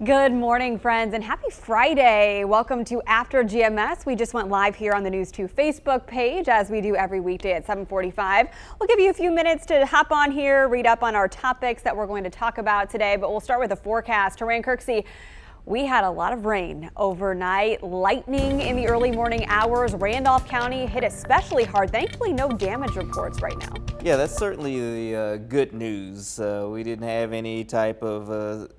Good morning, friends, and happy Friday. Welcome to After GMS. We just went live here on the News 2 Facebook page, as we do every weekday at 7:45. We'll give you a few minutes to hop on here, read up on our topics that we're going to talk about today, but we'll start with the forecast. Terrain Kirksey, we had a lot of rain overnight, lightning in the early morning hours. Randolph County hit especially hard. Thankfully, no damage reports right now. Yeah, that's certainly the good news. We didn't have any type of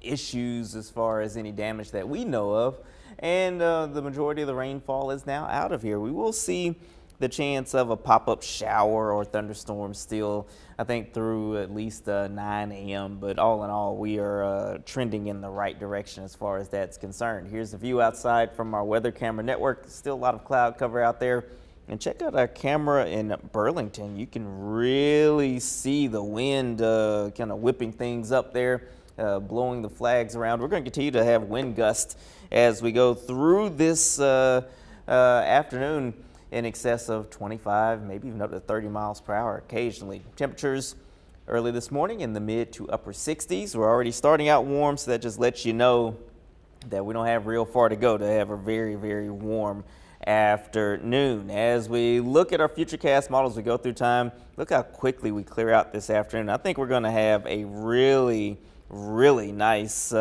issues as far as any damage that we know of, and the majority of the rainfall is now out of here. We will see the chance of a pop-up shower or thunderstorm still, I think, through at least 9 a.m. But all in all, we are trending in the right direction as far as that's concerned. Here's the view outside from our weather camera network. Still a lot of cloud cover out there. And check out our camera in Burlington. You can really see the wind kind of whipping things up there. Blowing the flags around. We're going to continue to have wind gusts as we go through this afternoon in excess of 25, maybe even up to 30 miles per hour occasionally. Temperatures early this morning in the mid to upper 60s. We're already starting out warm, so that just lets you know that we don't have real far to go to have a very, very warm afternoon. As we look at our futurecast models, we go through time, look how quickly we clear out this afternoon. I think we're going to have a really nice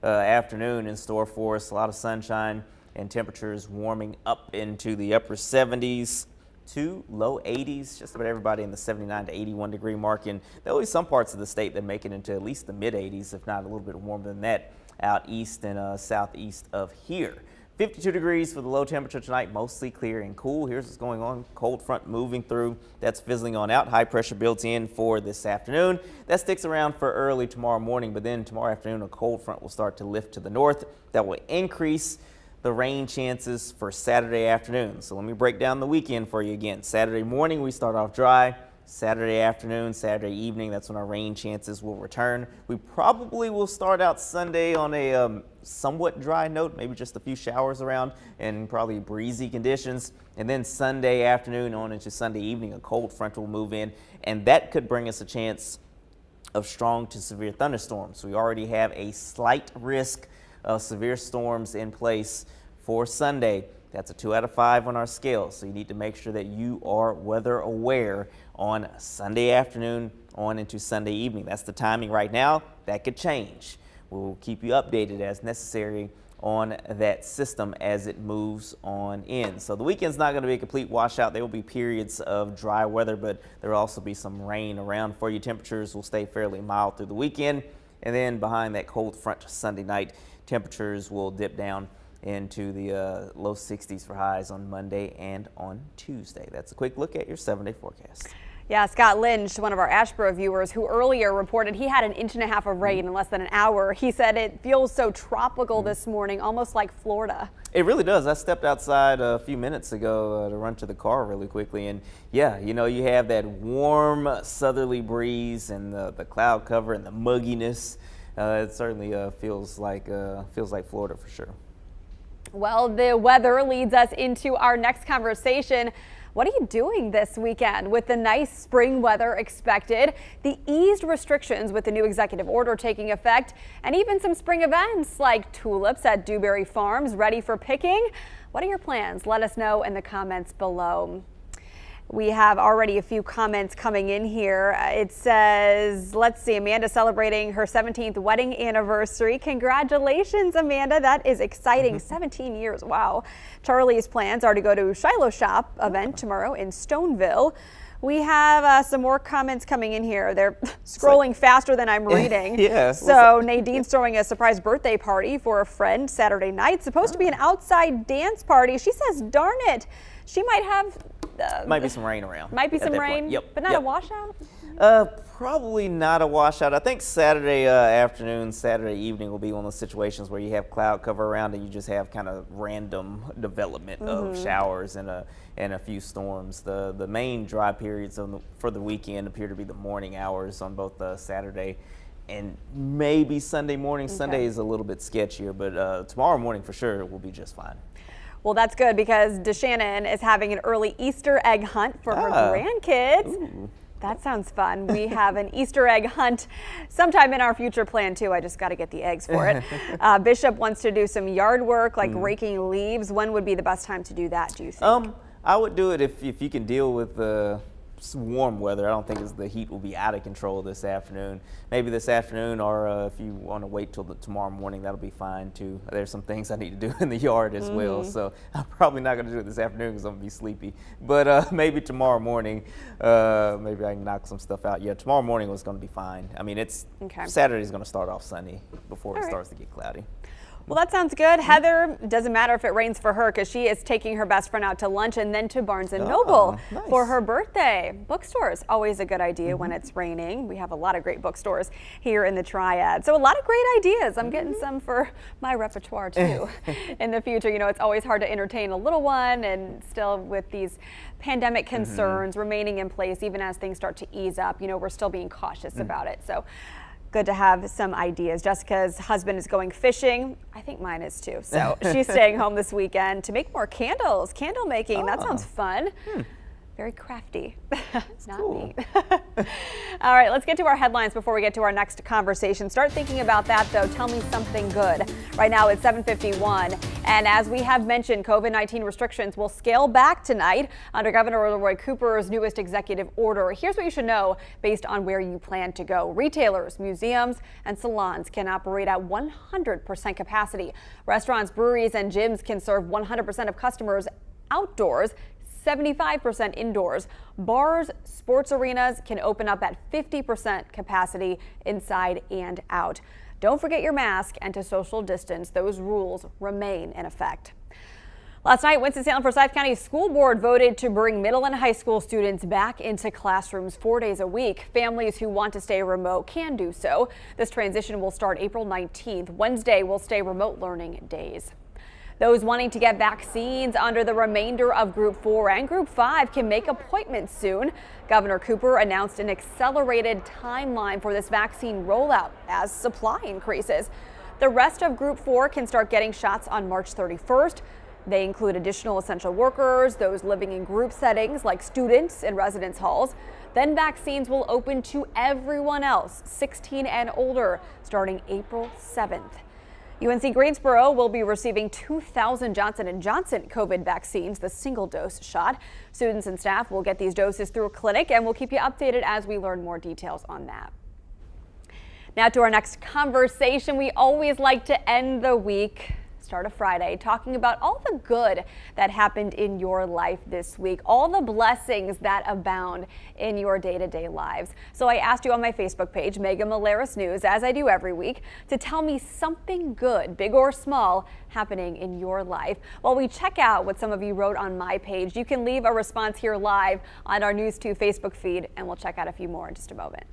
afternoon in store for us. A lot of sunshine and temperatures warming up into the upper 70s to low 80s. Just about everybody in the 79 to 81 degree mark. And there'll be some parts of the state that make it into at least the mid 80s, if not a little bit warmer than that, out east and southeast of here. 52 degrees for the low temperature tonight, mostly clear and cool. Here's what's going on. Cold front moving through. That's fizzling on out. High pressure built in for this afternoon. That sticks around for early tomorrow morning, but then tomorrow afternoon a cold front will start to lift to the north. That will increase the rain chances for Saturday afternoon. So let me break down the weekend for you again. Saturday morning we start off dry. Saturday afternoon, Saturday evening, that's when our rain chances will return. We probably will start out Sunday on a somewhat dry note, maybe just a few showers around and probably breezy conditions. And then Sunday afternoon on into Sunday evening, a cold front will move in, and that could bring us a chance of strong to severe thunderstorms. We already have a slight risk of severe storms in place for Sunday. That's a 2 out of 5 on our scale, so you need to make sure that you are weather aware on Sunday afternoon on into Sunday evening. That's the timing right now. That could change. We'll keep you updated as necessary on that system as it moves on in. So the weekend's not going to be a complete washout. There will be periods of dry weather, but there will also be some rain around for you. Temperatures will stay fairly mild through the weekend, and then behind that cold front Sunday night, temperatures will dip down into the low 60s for highs on Monday and on Tuesday. That's a quick look at your 7-day forecast. Yeah, Scott Lynch, one of our Asheboro viewers who earlier reported he had an 1.5 inches of rain in less than an hour. He said it feels so tropical this morning, almost like Florida. It really does. I stepped outside a few minutes ago to run to the car really quickly, and yeah, you know, you have that warm southerly breeze and the cloud cover and the mugginess. It certainly feels like Florida for sure. Well, the weather leads us into our next conversation. What are you doing this weekend with the nice spring weather expected, the eased restrictions with the new executive order taking effect, and even some spring events like tulips at Dewberry Farms ready for picking? What are your plans? Let us know in the comments below. We have already a few comments coming in here. It says, let's see, Amanda celebrating her 17th wedding anniversary. Congratulations, Amanda. That is exciting. 17 years. Wow. Charlie's plans are to go to Shiloh Shop event tomorrow in Stoneville. We have some more comments coming in here. They're scrolling faster than I'm reading. Yeah. So Nadine's throwing a surprise birthday party for a friend Saturday night. Supposed to be an outside dance party. She says, darn it. She might have... might be some rain around. Might be some rain, yep. But not a washout? Probably not a washout. I think Saturday afternoon, Saturday evening will be one of those situations where you have cloud cover around and you just have kind of random development of showers and a few storms. The main dry periods for the weekend appear to be the morning hours on both Saturday and maybe Sunday morning. Okay. Sunday is a little bit sketchier, but tomorrow morning for sure will be just fine. Well, that's good because DeShannon is having an early Easter egg hunt for her grandkids. Ooh. That sounds fun. We have an Easter egg hunt sometime in our future plan too. I just got to get the eggs for it. Bishop wants to do some yard work like raking leaves. When would be the best time to do that, do you think? I would do it if you can deal with warm weather. I don't think the heat will be out of control this afternoon. Maybe this afternoon, or if you want to wait till tomorrow morning, that'll be fine too. There's some things I need to do in the yard as well, so I'm probably not going to do it this afternoon because I'm going to be sleepy. But maybe tomorrow morning, maybe I can knock some stuff out. Yeah, tomorrow morning was going to be fine. I mean, Saturday's going to start off sunny before it starts to get cloudy. Well, that sounds good. Heather, doesn't matter if it rains for her because she is taking her best friend out to lunch and then to Barnes & Noble for her birthday. Bookstores, always a good idea when it's raining. We have a lot of great bookstores here in the Triad. So a lot of great ideas. I'm getting some for my repertoire too in the future. You know, it's always hard to entertain a little one, and still with these pandemic concerns remaining in place, even as things start to ease up, you know, we're still being cautious about it. So good to have some ideas. Jessica's husband is going fishing. I think mine is too. So she's staying home this weekend to make more candles. Candle making, that sounds fun. Very crafty. Not cool. me. All right, let's get to our headlines before we get to our next conversation. Start thinking about that though. Tell me something good. Right now it's 7:51. And as we have mentioned, COVID-19 restrictions will scale back tonight under Governor Roy Cooper's newest executive order. Here's what you should know based on where you plan to go. Retailers, museums, and salons can operate at 100% capacity. Restaurants, breweries, and gyms can serve 100% of customers outdoors, 75% indoors. Bars, sports arenas can open up at 50% capacity inside and out. Don't forget your mask and to social distance. Those rules remain in effect. Last night, Winston-Salem Forsyth County School Board voted to bring middle and high school students back into classrooms 4 days a week. Families who want to stay remote can do so. This transition will start April 19th. Wednesday will stay remote learning days. Those wanting to get vaccines under the remainder of Group 4 and Group 5 can make appointments soon. Governor Cooper announced an accelerated timeline for this vaccine rollout as supply increases. The rest of Group 4 can start getting shots on March 31st. They include additional essential workers, those living in group settings like students in residence halls. Then vaccines will open to everyone else, 16 and older, starting April 7th. UNC Greensboro will be receiving 2,000 Johnson & Johnson COVID vaccines, the single-dose shot. Students and staff will get these doses through a clinic, and we'll keep you updated as we learn more details on that. Now to our next conversation. We always like to end the week, start of Friday, talking about all the good that happened in your life this week, all the blessings that abound in your day-to-day lives. So I asked you on my Facebook page, Mega Malaris News, as I do every week, to tell me something good, big or small, happening in your life. While we check out what some of you wrote on my page, you can leave a response here live on our News 2 Facebook feed, and we'll check out a few more in just a moment.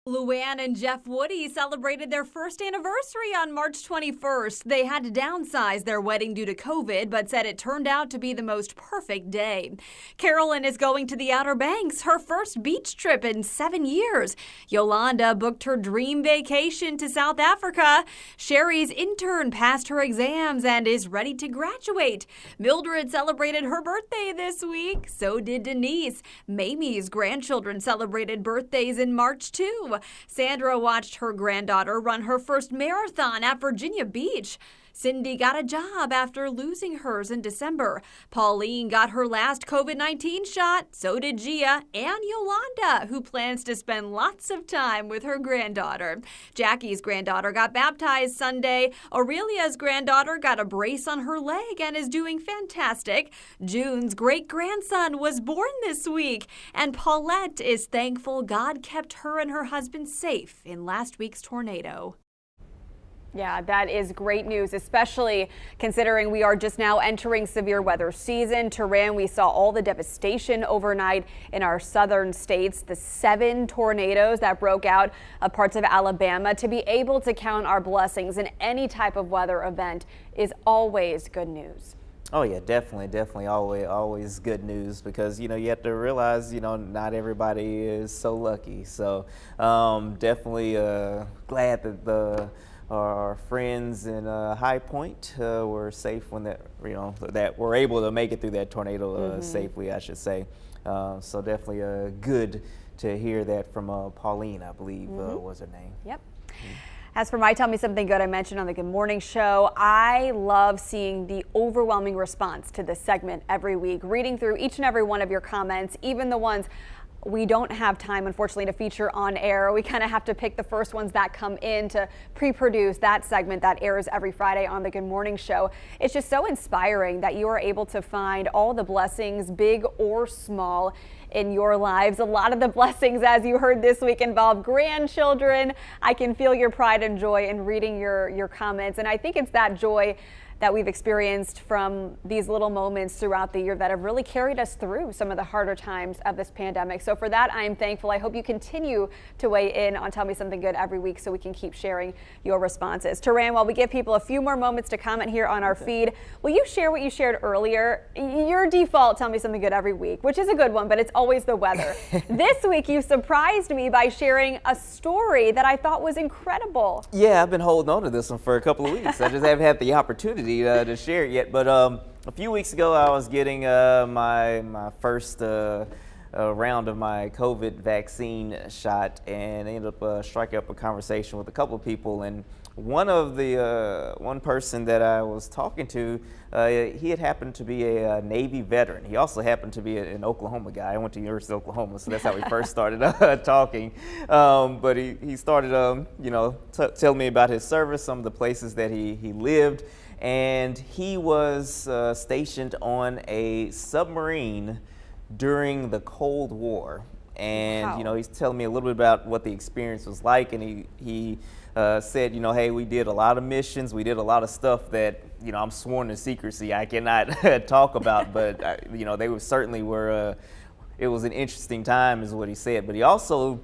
Luann and Jeff Woody celebrated their first anniversary on March 21st. They had to downsize their wedding due to COVID, but said it turned out to be the most perfect day. Carolyn is going to the Outer Banks, her first beach trip in 7 years. Yolanda booked her dream vacation to South Africa. Sherry's intern passed her exams and is ready to graduate. Mildred celebrated her birthday this week. So did Denise. Mamie's grandchildren celebrated birthdays in March too. Sandra watched her granddaughter run her first marathon at Virginia Beach. Cindy got a job after losing hers in December. Pauline got her last COVID-19 shot. So did Gia and Yolanda, who plans to spend lots of time with her granddaughter. Jackie's granddaughter got baptized Sunday. Aurelia's granddaughter got a brace on her leg and is doing fantastic. June's great-grandson was born this week. And Paulette is thankful God kept her and her husband safe in last week's tornado. Yeah, that is great news, especially considering we are just now entering severe weather season. Turan, we saw all the devastation overnight in our southern states, the 7 tornadoes that broke out of parts of Alabama. To be able to count our blessings in any type of weather event is always good news. Oh yeah, definitely always good news, because you have to realize not everybody is so lucky. So definitely glad that our friends in High Point were safe when that were able to make it through that tornado safely, I should say. So definitely good to hear that from Pauline, I believe was her name. Yep. As for my Tell Me Something Good, I mentioned on the Good Morning Show, I love seeing the overwhelming response to this segment every week, reading through each and every one of your comments, even the ones we don't have time, unfortunately, to feature on air. We kind of have to pick the first ones that come in to pre-produce that segment that airs every Friday on the Good Morning Show. It's just so inspiring that you are able to find all the blessings, big or small, in your lives. A lot of the blessings, as you heard this week, involve grandchildren. I can feel your pride and joy in reading your comments, and I think it's that joy that we've experienced from these little moments throughout the year that have really carried us through some of the harder times of this pandemic. So for that, I am thankful. I hope you continue to weigh in on Tell Me Something Good every week so we can keep sharing your responses. Taran, while we give people a few more moments to comment here on our feed, will you share what you shared earlier? Your default Tell Me Something Good every week, which is a good one, but it's always the weather. This week, you surprised me by sharing a story that I thought was incredible. Yeah, I've been holding on to this one for a couple of weeks. I just haven't had the opportunity to share it yet. But a few weeks ago, I was getting my first round of my COVID vaccine shot, and I ended up striking up a conversation with a couple of people. And one person that I was talking to, he had happened to be a Navy veteran. He also happened to be an Oklahoma guy. I went to University of Oklahoma, so that's how we first started talking. But he started, telling me about his service, some of the places that he lived, and he was stationed on a submarine during the Cold War. And Wow. he's telling me a little bit about what the experience was like, and he said, hey, we did a lot of missions, we did a lot of stuff that I'm sworn to secrecy, I cannot talk about, but they certainly were. It was an interesting time, is what he said. But he also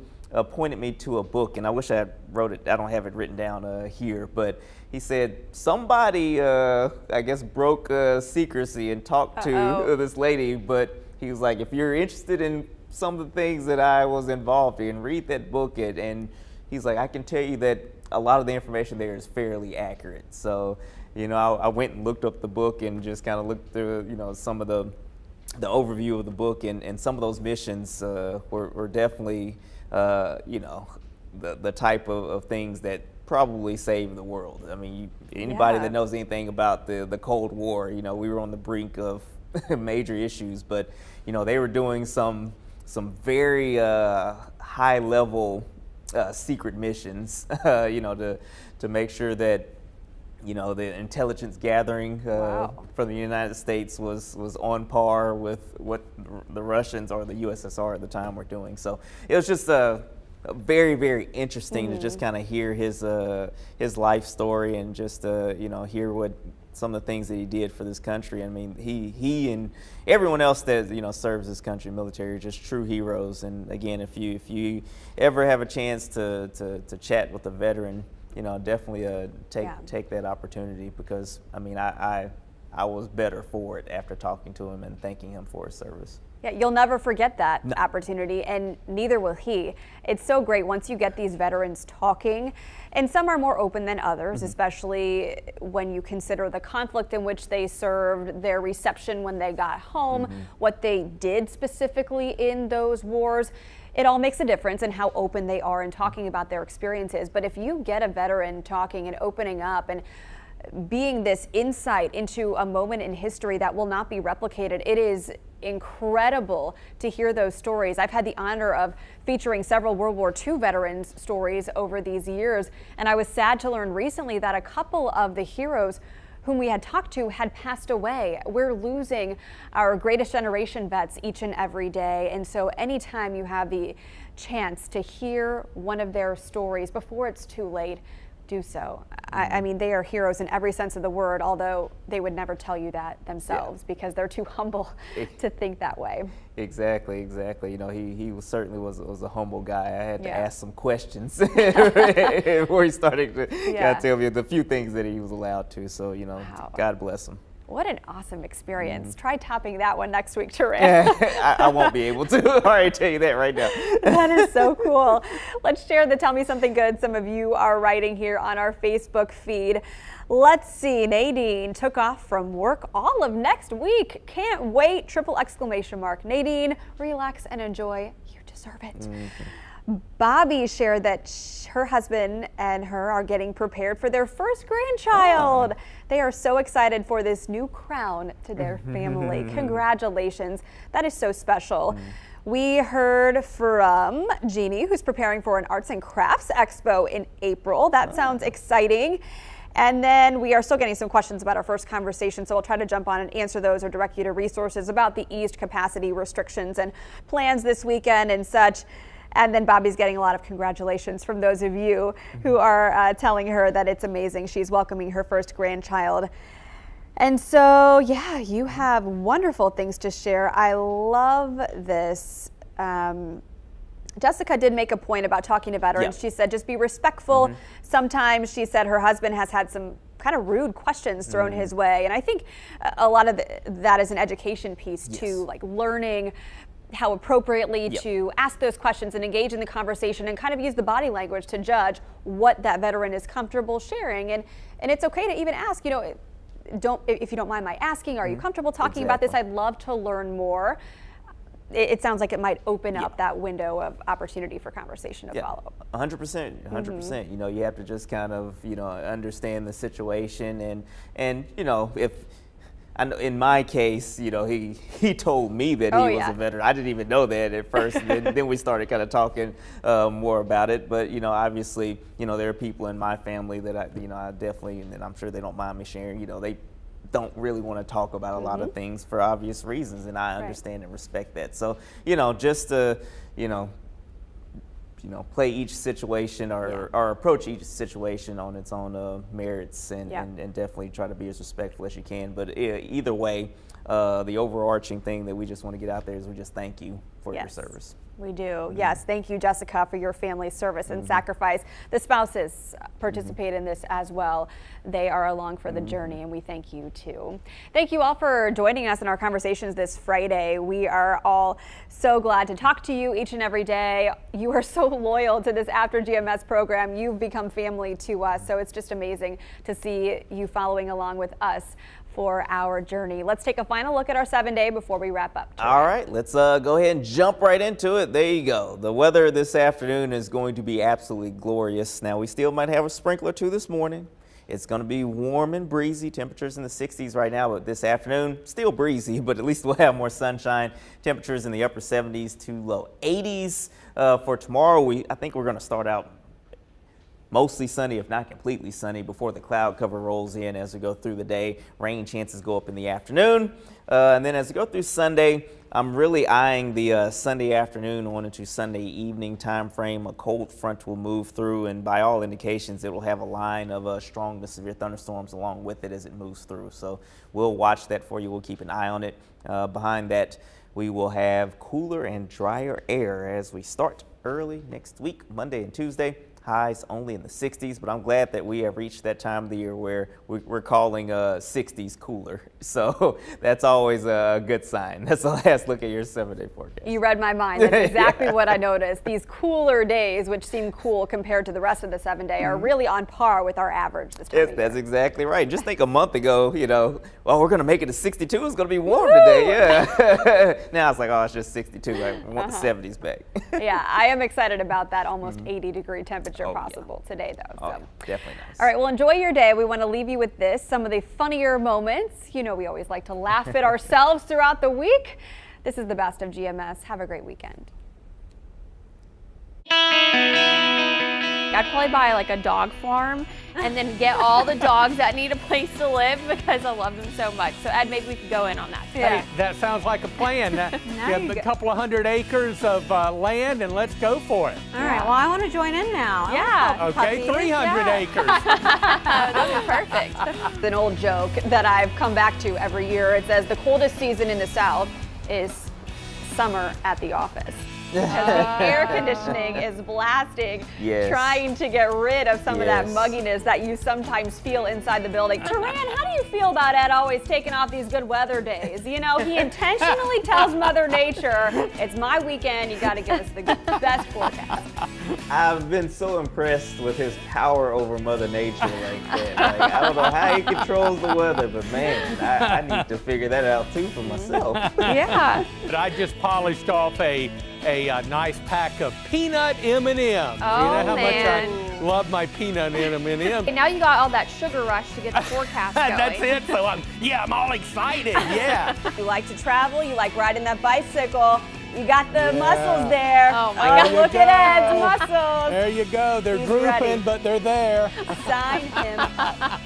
pointed me to a book, and I wish I wrote it. I don't have it written down here, but he said somebody, I guess, broke secrecy and talked to this lady. But he was like, if you're interested in some of the things that I was involved in, read that book. And he's like, I can tell you that a lot of the information there is fairly accurate. So, I went and looked up the book and just kind of looked through, some of the overview of the book, and some of those missions were definitely, the type of things that probably saved the world. I mean, anybody that knows anything about the Cold War, we were on the brink of major issues, but they were doing some very high level secret missions, to make sure that the intelligence gathering from the United States was on par with what the Russians or the USSR at the time were doing. So it was just very, very interesting to just kind of hear his life story, and just hear what some of the things that he did for this country. I mean, he and everyone else that serves this country, military, are just true heroes. And again, if you ever have a chance to chat with a veteran, definitely take that opportunity, because I mean, I was better for it after talking to him and thanking him for his service. Yeah, you'll never forget that opportunity, and neither will he. It's so great once you get these veterans talking, and some are more open than others, especially when you consider the conflict in which they served, their reception when they got home, what they did specifically in those wars. It all makes a difference in how open they are in talking about their experiences. But if you get a veteran talking and opening up and being this insight into a moment in history that will not be replicated, it is incredible to hear those stories. I've had the honor of featuring several World War II veterans' stories over these years, and I was sad to learn recently that a couple of the heroes whom we had talked to had passed away. We're losing our greatest generation vets each and every day, and so anytime you have the chance to hear one of their stories before it's too late, do so. I mean, they are heroes in every sense of the word, although they would never tell you that themselves because they're too humble to think that way. Exactly. He certainly was a humble guy. I had to ask some questions before he started to tell me the few things that he was allowed to. So, God bless him. What an awesome experience. Try topping that one next week, Turan. I won't be able to. I already tell you that right now. That is so cool. Let's share the Tell Me Something Good some of you are writing here on our Facebook feed. Let's see. Nadine took off from work all of next week. Can't wait. Triple exclamation mark. Nadine, relax and enjoy. You deserve it. Bobby shared that her husband and her are getting prepared for their first grandchild. They are so excited for this new crown to their family. Congratulations. That is so special. We heard from Jeannie, who's preparing for an arts and crafts expo in April. That sounds exciting. And then we are still getting some questions about our first conversation, so we'll try to jump on and answer those or direct you to resources about the eased capacity restrictions and plans this weekend and such. And then Bobby's getting a lot of congratulations from those of you who are telling her that it's amazing. She's welcoming her first grandchild. And so, yeah, you have wonderful things to share. I love this. Jessica did make a point about talking to veterans. She said, just be respectful. Sometimes she said her husband has had some kind of rude questions thrown his way. And I think a lot of that is an education piece too, like learning how appropriately to ask those questions and engage in the conversation and kind of use the body language to judge what that veteran is comfortable sharing. And it's okay to even ask, you know, if you don't mind my asking, are you comfortable talking about this? I'd love to learn more. It sounds like it might open up that window of opportunity for conversation to follow. 100%, 100%. You know, you have to just kind of, you know, understand the situation and you know, if in my case, you know, he told me that he was a veteran. I didn't even know that at first. And then we started kind of talking more about it. But, you know, obviously, you know, there are people in my family that I definitely, and I'm sure they don't mind me sharing, you know, they don't really want to talk about a lot of things for obvious reasons. And I understand and respect that. So, you know, just to, you know, play each situation or approach each situation on its own merits and definitely try to be as respectful as you can. But either way, the overarching thing that we just want to get out there is we just thank you for your service. We do. Yes. Thank you, Jessica, for your family's service and sacrifice. The spouses participate in this as well. They are along for the journey, and we thank you too. Thank you all for joining us in our conversations this Friday. We are all so glad to talk to you each and every day. You are so loyal to this After GMS program. You've become family to us, so it's just amazing to see you following along with us for our journey. Let's take a final look at our 7-day before we wrap up. All right, let's go ahead and jump right into it. There you go. The weather this afternoon is going to be absolutely glorious. Now, we still might have a sprinkler or two this morning. It's going to be warm and breezy. Temperatures in the 60s right now, but this afternoon, still breezy, but at least we'll have more sunshine. Temperatures in the upper 70s to low 80s. For tomorrow, I think we're going to start out mostly sunny, if not completely sunny, before the cloud cover rolls in as we go through the day. Rain chances go up in the afternoon. And then as we go through Sunday, I'm really eyeing the Sunday afternoon on into Sunday evening time frame. A cold front will move through, and by all indications, it will have a line of strong to severe thunderstorms along with it as it moves through. So we'll watch that for you. We'll keep an eye on it. Behind that, we will have cooler and drier air as we start early next week, Monday and Tuesday. Highs only in the 60s, but I'm glad that we have reached that time of the year where we're calling 60s cooler. So that's always a good sign. That's the last look at your 7-day forecast. You read my mind. That's exactly what I noticed. These cooler days, which seem cool compared to the rest of the 7-day, are really on par with our average this time of year. That's exactly right. Just think a month ago, you know, well, we're going to make it to 62. It's going to be warm today. Yeah. Now it's like, oh, it's just 62. Right? We want the 70s back. Yeah, I am excited about that almost 80-degree temperature possible today, though. So. Definitely nice. All right, well, enjoy your day. We want to leave you with this, some of the funnier moments. You know, we always like to laugh at ourselves throughout the week. This is the best of GMS. Have a great weekend. I'd probably buy like a dog farm and then get all the dogs that need a place to live because I love them so much. So Ed, maybe we could go in on that. Hey, that sounds like a plan. You have a couple of 100 acres of land and let's go for it. All right, well, I want to join in now. Yeah. Okay, 300 acres. That's perfect. It's an old joke that I've come back to every year. It says the coldest season in the South is summer at the office. because the air conditioning is blasting, Yes. trying to get rid of some of that Yes. mugginess that you sometimes feel inside the building. Turan, how do you feel about Ed always taking off these good weather days? You know, he intentionally tells Mother Nature, it's my weekend, you got to give us the best forecast. I've been so impressed with his power over Mother Nature like that. Like, I don't know how he controls the weather, but man, I need to figure that out too for myself. Yeah. But I just polished off a nice pack of peanut M&Ms. You know how man. much I love my peanut M&Ms. And now you got all that sugar rush to get the forecast going. That's it. So I'm all excited. Yeah. You like to travel, you like riding that bicycle. You got the muscles there. Oh my God. Look at Ed's muscles. There you go. They're He's drooping, ready. but they're there. Sign him up.